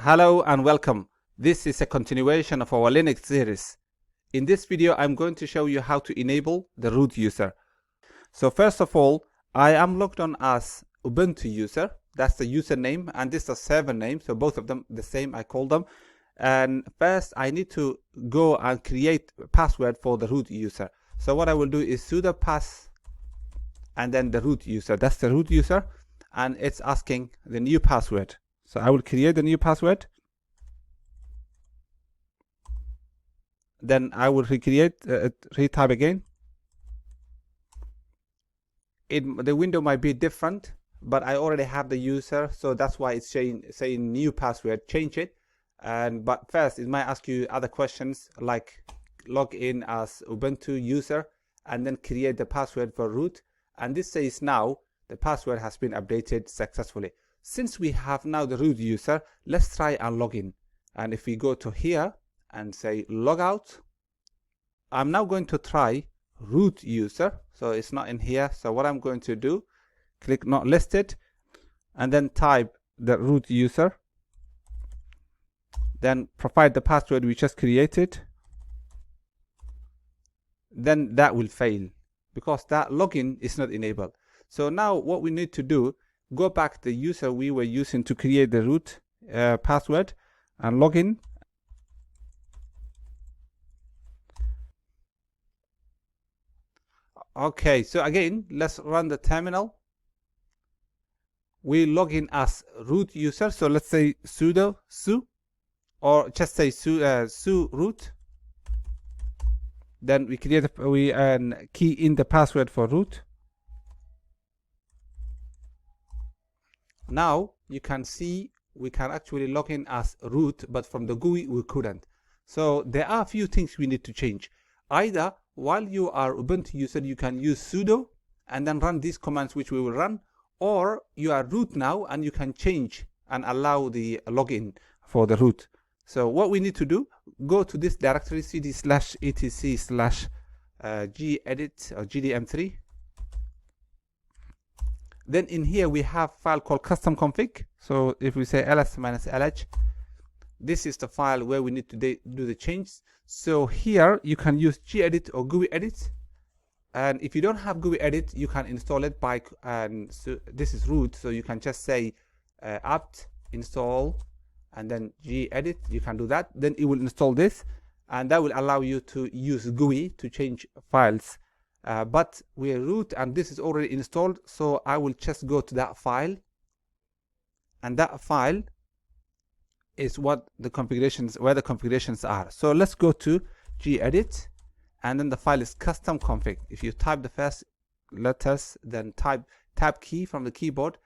Hello and welcome. This is a continuation of our Linux series. In this video, I'm going to show you how to enable the root user. So first of all, I am logged on as Ubuntu user. That's the username, and this is the server name. So both of them the same, I call them. And first, I need to go and create a password for the root user. So what I will do is sudo pass and then the root user. That's the root user, and it's asking the new password. So I will create the new password. Then I will recreate, retype again. The window might be different, but I already have the user, so that's why it's saying new password. Change it. But first, it might ask you other questions like log in as Ubuntu user and then create the password for root. And this says now the password has been updated successfully. Since we have now the root user, let's try and log in. And if we go to here and say log out, I'm now going to try root user. So it's not in here. So what I'm going to do, click not listed and then type the root user. Then provide the password we just created. Then that will fail because that login is not enabled. So now what we need to do, go back to the user we were using to create the root password and log in. Okay, so again, let's run the terminal. We log in as root user. So let's say sudo su, or just say su root. Then we key in the password for root. Now you can see we can actually log in as root, but from the GUI we couldn't. So there are a few things we need to change. Either while you are Ubuntu user, you can use sudo and then run these commands which we will run, or you are root now and you can change and allow the login for the root. So what we need to do, go to this directory cd/etc/gedit or gdm3. Then in here we have a file called custom config. So if we say ls-lh, this is the file where we need to do the change. So here you can use gedit or GUI edit. And if you don't have GUI edit, you can install it by, so this is root. So you can just say apt install and then gedit. You can do that. Then it will install this. And that will allow you to use GUI to change files. But we are root and this is already installed, so I will just go to that file, and that file is what the configurations, where the configurations are. So let's go to gedit, and then the file is custom config. If you type the first letters, then type tab key from the keyboard,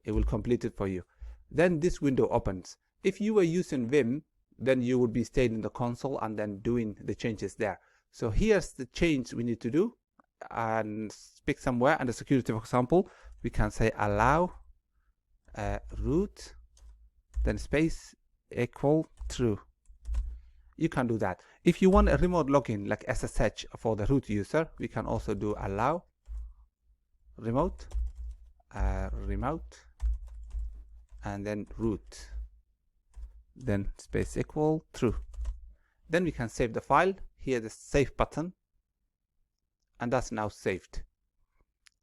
it will complete it for you. Then this window opens. If you were using Vim, then you would be staying in the console and then doing the changes there. So here's the change we need to do. And pick somewhere, and the security, for example, we can say allow root then space equal true. You can do that. If you want a remote login like SSH for the root user, we can also do allow remote and then root then space equal true. Then we can save the file. Here the save button, and that's now saved.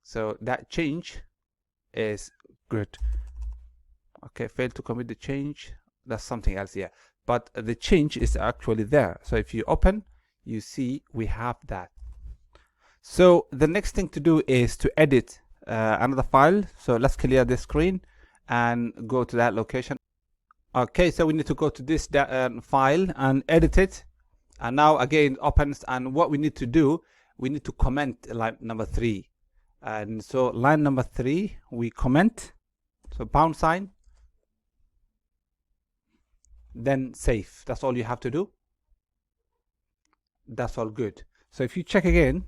So that change is good. Okay, failed to commit the change. That's something else here. But the change is actually there. So if you open, you see we have that. So the next thing to do is to edit another file. So let's clear this screen and go to that location. Okay, so we need to go to this file and edit it. And now again opens, and what we need to do, we need to comment line number 3. And so line number 3, we comment. So £, then save. That's all you have to do. That's all good. So if you check again,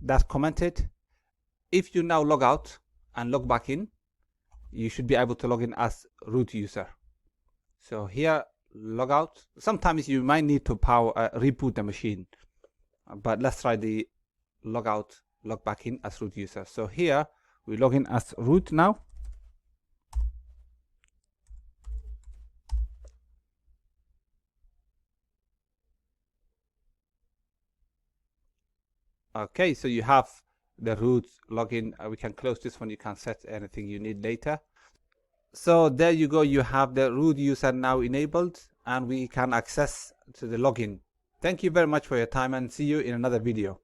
that's commented. If you now log out and log back in, you should be able to log in as root user. So here, log out. Sometimes you might need to reboot the machine, but let's try the log out, log back in as root user. So here we log in as root now. Okay, so you have the root login. We can close this one. You can set anything you need later. So there you go. You have the root user now enabled, and we can access to the login. Thank you very much for your time, and see you in another video.